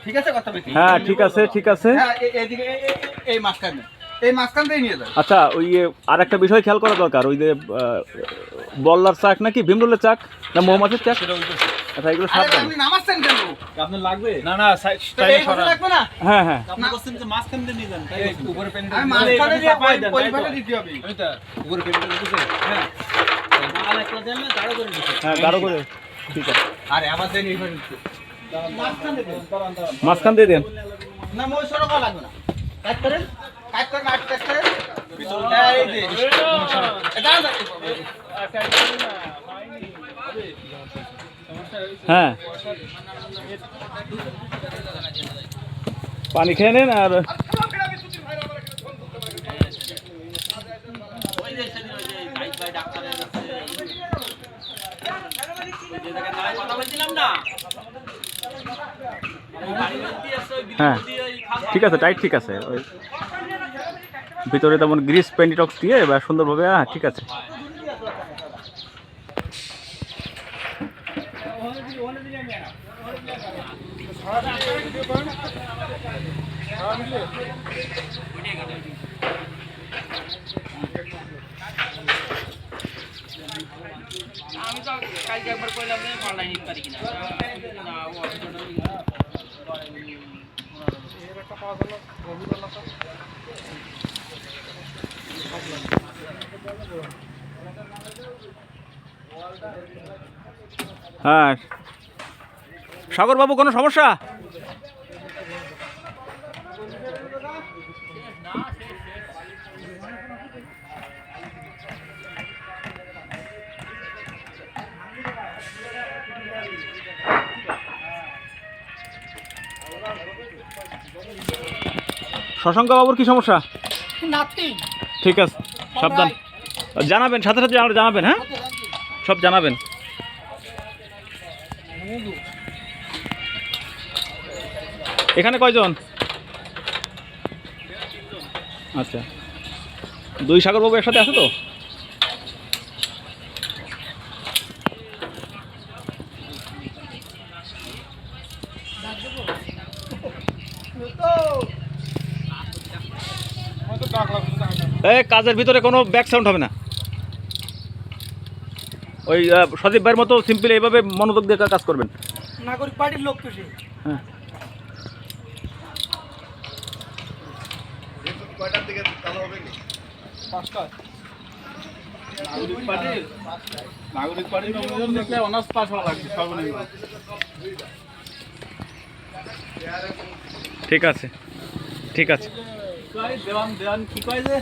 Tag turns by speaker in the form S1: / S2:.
S1: ঠিক আছে কথা বলছি।
S2: হ্যাঁ ঠিক আছে ঠিক আছে।
S1: হ্যাঁ এইদিকে এই মাঝখানে দিয়ে যান।
S2: আচ্ছা ওই আর একটা বিষয় খেয়াল করা দরকার, ওই যে বল্লার চাক নাকি ভীমরুলের চাক না মৌমাছির চাক, আচ্ছা এগুলো সাবধান।
S1: আপনি নামাচ্ছেন কেন?
S3: আপনার লাগবে
S4: না না
S1: এই কথা লাগবে না।
S2: হ্যাঁ হ্যাঁ
S3: আপনি বলছেন যে মাঝখান দিয়ে নিয়ে যান, তাই বলছি।
S4: উপরে পেন
S1: আমি মাঝখানে দিয়ে
S3: পাই দেন,
S1: ওই
S3: তাই তো?
S1: ভাবে দিতে হবে।
S4: আমি তো উপরে পেন দিতেছে।
S1: হ্যাঁ
S3: মাল একটা দেন না, গাঢ় করে দিচ্ছি।
S2: হ্যাঁ গাঢ় করে, ঠিক আছে
S1: আরে আবার দেন এই ভাবে দিতে। মাঝখানে দেন।
S2: মাঝখান দিয়ে দেন।
S1: না মই সরো করা লাগবে না। কাট করেন আট কাট করেন। এই যে এটা
S2: হ্যাঁ পানি খেয়ে নেন আর
S3: ওই যে সেদিন ওই যে ভাই ডাক্তারের কাছে ওই যে জায়গায় দাঁড়ায় কথা বলছিলাম না, ওই গাড়ি বলতে আসছে, ওই
S2: হ্যাঁ
S3: বিদ্যুৎ দিয়ে ওই খাম্বা।
S2: ঠিক আছে টাইট ঠিক আছে, ওই ভিতরে তেমন গ্রিস পেন্টিটক্স দিয়ে বা সুন্দরভাবে, হ্যাঁ ঠিক আছে।
S3: আমি তো কালকে একবার কইলাম যে অনলাইন নিতে পারি কিনা, না ও অফিসটা
S2: হ্যাঁ সাগরবাবু কোনো সমস্যা? শশাঙ্ক বাবুর কি সমস্যা? ঠিক আছে সাবধান, জানাবেন সাথে সাথে জানাবেন, হ্যাঁ সব জানাবেন। এখানে কয়জন? আচ্ছা দুই সাগরবাবু একসাথে আছে তো? এই কাজের ভিতরে কোনো ব্যাক সাউন্ড হবে না, ওই সদীপ ভাইয়ের মতো সিম্পল এইভাবে মনোযোগ দিয়ে কাজ করবেন।
S1: নাগরিক পার্টির লোক তো সে।
S2: হ্যাঁ
S4: কয়টার দিকে চালু হবে কি?
S1: 5টা।
S4: নাগরিক পার্টির নমিনেশন দেখলে অনার্স পাস হওয়া লাগবে সর্বনিম্ন।
S2: ঠিক আছে ঠিক আছে।
S3: দেওয়ান কি কয় যে